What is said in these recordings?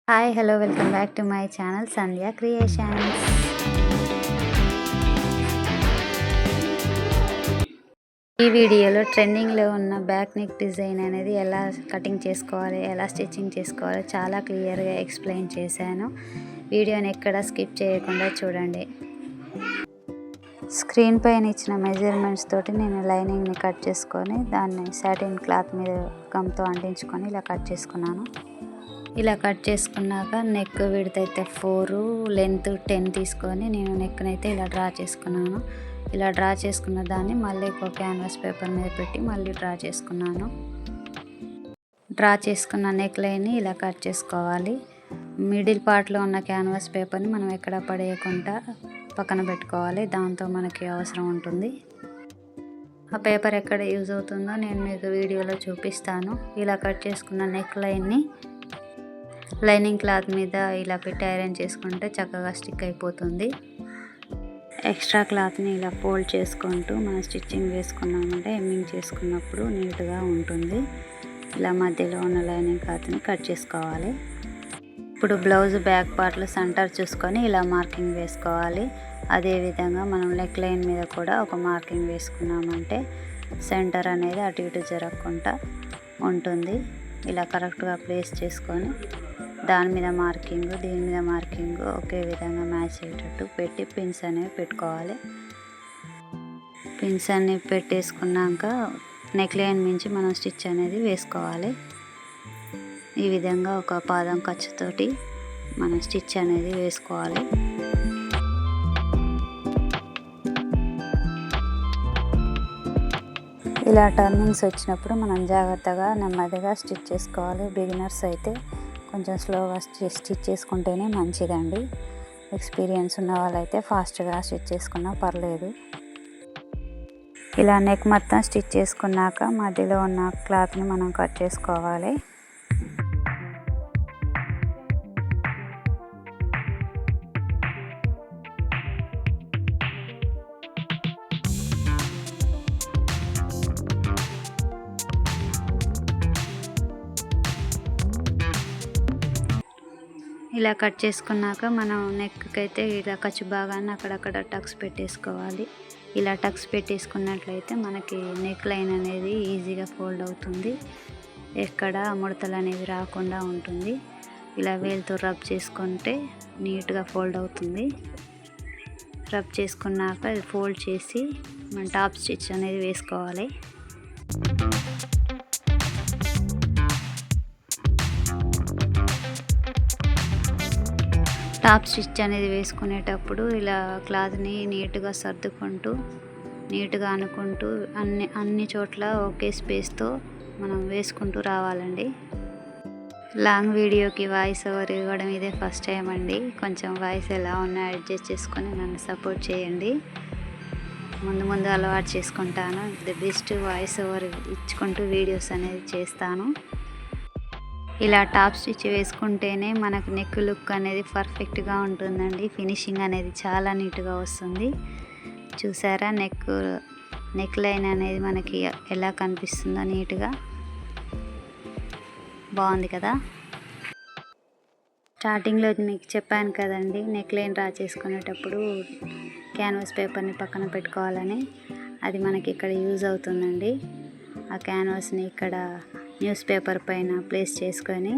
Hi hello welcome back to my channel Sandhya creations. ఈ వీడియోలో ట్రెండింగ్లో ఉన్న బ్యాక్ నెక్ డిజైన్ అనేది ఎలా కటింగ్ చేసుకోవాలి, ఎలా స్టిచ్చింగ్ చేసుకోవాలో చాలా క్లియర్గా ఎక్స్ప్లెయిన్ చేశాను. వీడియోని ఎక్కడ స్కిప్ చేయకుండా చూడండి. స్క్రీన్ పైన ఇచ్చిన మెజర్మెంట్స్ తోటి నేను లైనింగ్ని కట్ చేసుకొని దాన్ని సాటిన్ క్లాత్ మీద గమ్తో అంటించుకొని ఇలా కట్ చేసుకున్నాను. ఇలా కట్ చేసుకున్నాక నెక్ విడ్త్ అయితే 4, లెంత్ 10 తీసుకొని నేను నెక్ని అయితే ఇలా డ్రా చేసుకున్నాను. ఇలా డ్రా చేసుకున్న దాన్ని మళ్ళీ ఒక క్యాన్వాస్ పేపర్ మీద పెట్టి మళ్ళీ డ్రా చేసుకున్నాను. డ్రా చేసుకున్న నెక్ లైన్ని ఇలా కట్ చేసుకోవాలి. మిడిల్ పార్ట్లో ఉన్న క్యాన్వాస్ పేపర్ని మనం ఎక్కడ పడేయకుండా పక్కన పెట్టుకోవాలి. దాంతో మనకి అవసరం ఉంటుంది. ఆ పేపర్ ఎక్కడ యూజ్ అవుతుందో నేను మీకు వీడియోలో చూపిస్తాను. ఇలా కట్ చేసుకున్న నెక్ లైన్ని లైనింగ్ క్లాత్ మీద ఇలా పెట్టి ఐరన్ చేసుకుంటే చక్కగా స్టిక్ అయిపోతుంది. ఎక్స్ట్రా క్లాత్ని ఇలా ఫోల్డ్ చేసుకుంటూ మనం స్టిచ్చింగ్ వేసుకున్నామంటే హెమ్మింగ్ చేసుకున్నప్పుడు నీట్గా ఉంటుంది. ఇలా మధ్యలో ఉన్న లైనింగ్ క్లాత్ని కట్ చేసుకోవాలి. ఇప్పుడు బ్లౌజ్ బ్యాక్ పార్ట్లో సెంటర్ చూసుకొని ఇలా మార్కింగ్ వేసుకోవాలి. అదేవిధంగా మనం నెక్ లైన్ మీద కూడా ఒక మార్కింగ్ వేసుకున్నామంటే సెంటర్ అనేది అటు ఇటు జరగకుండా ఉంటుంది. ఇలా కరెక్ట్గా ప్లేస్ చేసుకొని దాని మీద మార్కింగ్, దీని మీద మార్కింగ్ ఒకే విధంగా మ్యాచ్ అయ్యేటట్టు పెట్టి పిన్స్ అనేవి పెట్టుకోవాలి. పిన్స్ అన్ని పెట్టేసుకున్నాక నెక్ లైన్ మించి మనం స్టిచ్ అనేది వేసుకోవాలి. ఈ విధంగా ఒక పాదం ఖర్చుతోటి మనం స్టిచ్ అనేది వేసుకోవాలి. ఇలా టర్నింగ్స్ వచ్చినప్పుడు మనం జాగ్రత్తగా నెమ్మదిగా స్టిచ్ చేసుకోవాలి. బిగినర్స్ అయితే కొంచెం స్లోగా స్టిచ్ చేసుకుంటేనే మంచిదండి. ఎక్స్పీరియన్స్ ఉన్న వాళ్ళైతే ఫాస్ట్గా స్టిచ్ చేసుకున్నా పర్లేదు. ఇలా నెక్ మొత్తం స్టిచ్ చేసుకున్నాక మధ్యలో ఉన్న క్లాత్ని మనం కట్ చేసుకోవాలి. ఇలా కట్ చేసుకున్నాక మనం నెక్కి అయితే ఇలా ఖర్చు భాగాన్ని అక్కడక్కడ టక్స్ పెట్టేసుకోవాలి. ఇలా టక్స్ పెట్టేసుకున్నట్లయితే మనకి నెక్ లైన్ అనేది ఈజీగా ఫోల్డ్ అవుతుంది. ఎక్కడ ముడతలు అనేవి రాకుండా ఉంటుంది. ఇలా వేలుతో రబ్ చేసుకుంటే నీట్గా ఫోల్డ్ అవుతుంది. రబ్ చేసుకున్నాక ఇది ఫోల్డ్ చేసి మనం టాప్ స్టిచ్ అనేది వేసుకోవాలి. టాప్ స్టిచ్ అనేది వేసుకునేటప్పుడు ఇలా క్లాత్ని నీట్గా సర్దుకుంటూ నీట్గా అనుకుంటూ అన్ని చోట్ల ఒకే స్పేస్తో మనం వేసుకుంటూ రావాలండి. లాంగ్ వీడియోకి వాయిస్ ఓవర్ ఇవ్వడం ఇదే ఫస్ట్ టైం అండి. కొంచెం వాయిస్ ఎలా ఉన్నా అడ్జస్ట్ చేసుకొని నన్ను సపోర్ట్ చేయండి. ముందు అలవాటు చేసుకుంటాను. ది బెస్ట్ వాయిస్ ఓవర్ ఇచ్చుకుంటూ వీడియోస్ అనేది చేస్తాను. ఇలా టాప్ స్టిచ్ వేసుకుంటేనే మనకు నెక్ లుక్ అనేది పర్ఫెక్ట్గా ఉంటుందండి. ఫినిషింగ్ అనేది చాలా నీట్గా వస్తుంది. చూసారా నెక్ లైన్ అనేది మనకి ఎలా కనిపిస్తుందో నీట్గా బాగుంది కదా. స్టార్టింగ్లో మీకు చెప్పాను కదండి, నెక్ లైన్ డ్రా చేసుకునేటప్పుడు క్యాన్వాస్ పేపర్ని పక్కన పెట్టుకోవాలని. అది మనకి ఇక్కడ యూజ్ అవుతుందండి. ఆ క్యాన్వాస్ని ఇక్కడ న్యూస్ పేపర్ పైన ప్లేస్ చేసుకొని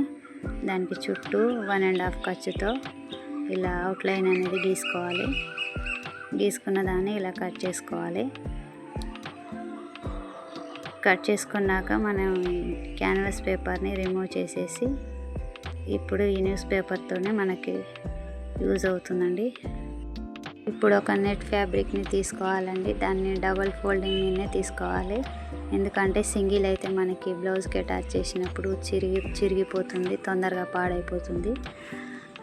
దానికి చుట్టూ 1.5 ఖర్చుతో ఇలా అవుట్లైన్ అనేది గీసుకోవాలి. గీసుకున్న దాన్ని ఇలా కట్ చేసుకోవాలి. కట్ చేసుకున్నాక మనం క్యాన్వాస్ పేపర్ని రిమూవ్ చేసేసి ఇప్పుడు ఈ న్యూస్ పేపర్తోనే మనకి యూజ్ అవుతుందండి. ఇప్పుడు ఒక నెట్ ఫ్యాబ్రిక్ని తీసుకోవాలండి. దాన్ని డబల్ ఫోల్డింగ్ మీదనే తీసుకోవాలి. ఎందుకంటే సింగిల్ అయితే మనకి బ్లౌజ్కి అటాచ్ చేసినప్పుడు చిరిగిపోతుంది, తొందరగా పాడైపోతుంది.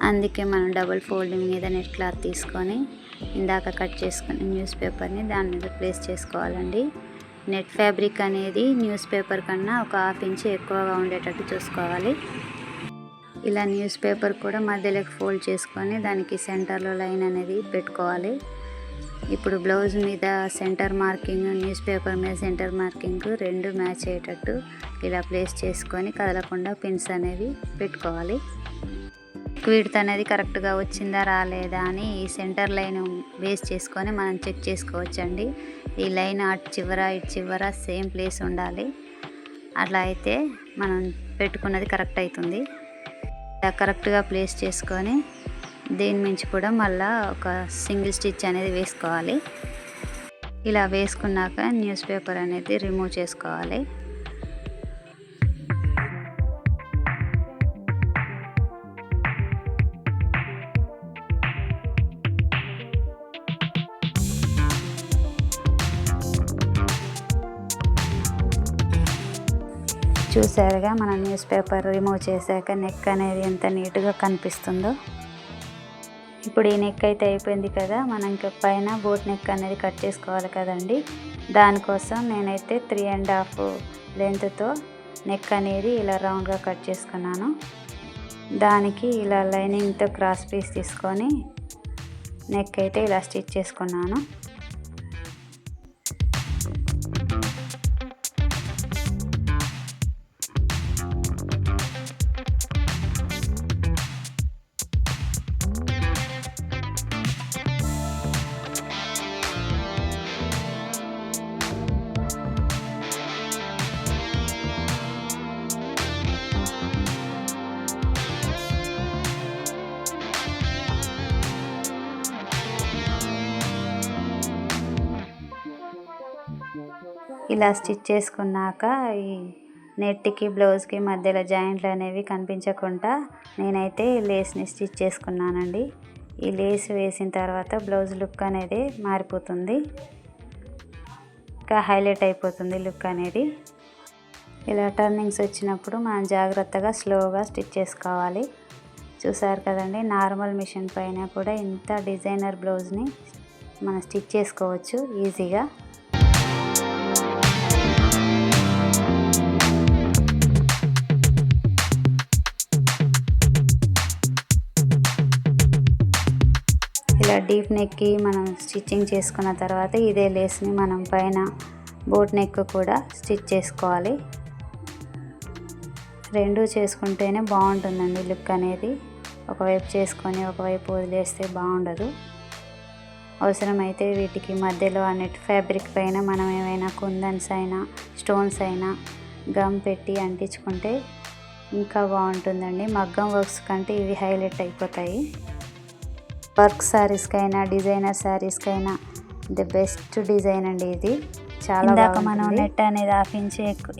అందుకే మనం డబల్ ఫోల్డింగ్ మీద నెట్ క్లాత్ తీసుకొని ఇందాక కట్ చేసుకుని న్యూస్ పేపర్ని దాని మీద ప్లేస్ చేసుకోవాలండి. నెట్ ఫ్యాబ్రిక్ అనేది న్యూస్ పేపర్ కన్నా ఒక 1/2 ఇంచ్ ఎక్కువగా ఉండేటట్టు చూసుకోవాలి. ఇలా న్యూస్ పేపర్ కూడా మధ్యలోకి ఫోల్డ్ చేసుకొని దానికి సెంటర్లో లైన్ అనేది పెట్టుకోవాలి. ఇప్పుడు బ్లౌజ్ మీద సెంటర్ మార్కింగ్, న్యూస్ పేపర్ మీద సెంటర్ మార్కింగ్ రెండు మ్యాచ్ అయ్యేటట్టు ఇలా ప్లేస్ చేసుకొని కదలకుండా పిన్స్ అనేవి పెట్టుకోవాలి. నెక్ విడ్త్ అనేది కరెక్ట్గా వచ్చిందా రాలేదా అని ఈ సెంటర్ లైన్ బేస్ చేసుకొని మనం చెక్ చేసుకోవచ్చండి. ఈ లైన్ అటు చివర ఇటు చివర సేమ్ ప్లేస్ ఉండాలి. అట్లా అయితే మనం పెట్టుకున్నది కరెక్ట్ అవుతుంది. ఇలా కరెక్ట్గా ప్లేస్ చేసుకొని దీని నుంచి కూడా మళ్ళీ ఒక సింగిల్ స్టిచ్ అనేది వేసుకోవాలి. ఇలా వేసుకున్నాక న్యూస్ పేపర్ అనేది రిమూవ్ చేసుకోవాలి. చూసారుగా మనం న్యూస్ పేపర్ రిమూవ్ చేశాక నెక్ అనేది ఎంత నీట్గా కనిపిస్తుందో. ఇప్పుడు ఈ నెక్ అయితే అయిపోయింది కదా, మనం ఇంకా పైన బోట్ నెక్ అనేది కట్ చేసుకోవాలి కదండి. దానికోసం నేనైతే 3.5 లెంత్తో నెక్ అనేది ఇలా రౌండ్గా కట్ చేసుకున్నాను. దానికి ఇలా లైనింగ్తో క్రాస్ పీస్ తీసుకొని నెక్ అయితే ఇలా స్టిచ్ చేసుకున్నాను. ఇలా స్టిచ్ చేసుకున్నాక ఈ నెట్కి బ్లౌజ్కి మధ్యలో జాయింట్లు అనేవి కనిపించకుండా నేనైతే లేస్ని స్టిచ్ చేసుకున్నానండి. ఈ లేస్ వేసిన తర్వాత బ్లౌజ్ లుక్ అనేది మారిపోతుంది, ఇంకా హైలైట్ అయిపోతుంది లుక్ అనేది. ఇలా టర్నింగ్స్ వచ్చినప్పుడు మనం జాగ్రత్తగా స్లోగా స్టిచ్ చేసుకోవాలి. చూసారు కదండి, నార్మల్ మిషన్ పైన కూడా ఇంత డిజైనర్ బ్లౌజ్ని మనం స్టిచ్ చేసుకోవచ్చు ఈజీగా. ఇలా డీప్ నెక్కి మనం స్టిచ్చింగ్ చేసుకున్న తర్వాత ఇదే లేస్ని మనం పైన బోట్ నెక్ కూడా స్టిచ్ చేసుకోవాలి. రెండు చేసుకుంటేనే బాగుంటుందండి లుక్ అనేది. ఒకవైపు చేసుకొని ఒకవైపు వదిలేస్తే బాగుండదు. అవసరమైతే వీటికి మధ్యలో ఆ నెట్ ఫ్యాబ్రిక్ పైన మనం ఏమైనా కుందన్స్ అయినా స్టోన్స్ అయినా గమ్ పెట్టి అంటించుకుంటే ఇంకా బాగుంటుందండి. మగ్గం వర్క్స్ కంటే ఇవి హైలైట్ అయిపోతాయి. వర్క్ శారీస్కైనా డిజైనర్ శారీస్కైనా ది బెస్ట్ డిజైన్ అండి ఇది. చాలా ఇందాక మనం నెట్ అనేది 1/2 ఇంచ్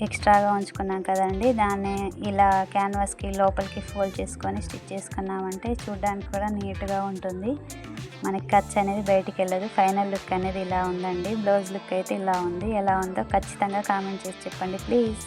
ఎక్స్ట్రాగా ఉంచుకున్నాం కదండి, దాన్ని ఇలా క్యాన్వాస్కి లోపలికి ఫోల్డ్ చేసుకొని స్టిచ్ చేసుకున్నామంటే చూడడానికి కూడా నీట్గా ఉంటుంది. మనకి ఖర్చు అనేది బయటికి వెళ్ళదు. ఫైనల్ లుక్ అనేది ఇలా ఉందండి. బ్లౌజ్ లుక్ అయితే ఇలా ఉంది. ఎలా ఉందో ఖచ్చితంగా కామెంట్ చేసి చెప్పండి ప్లీజ్.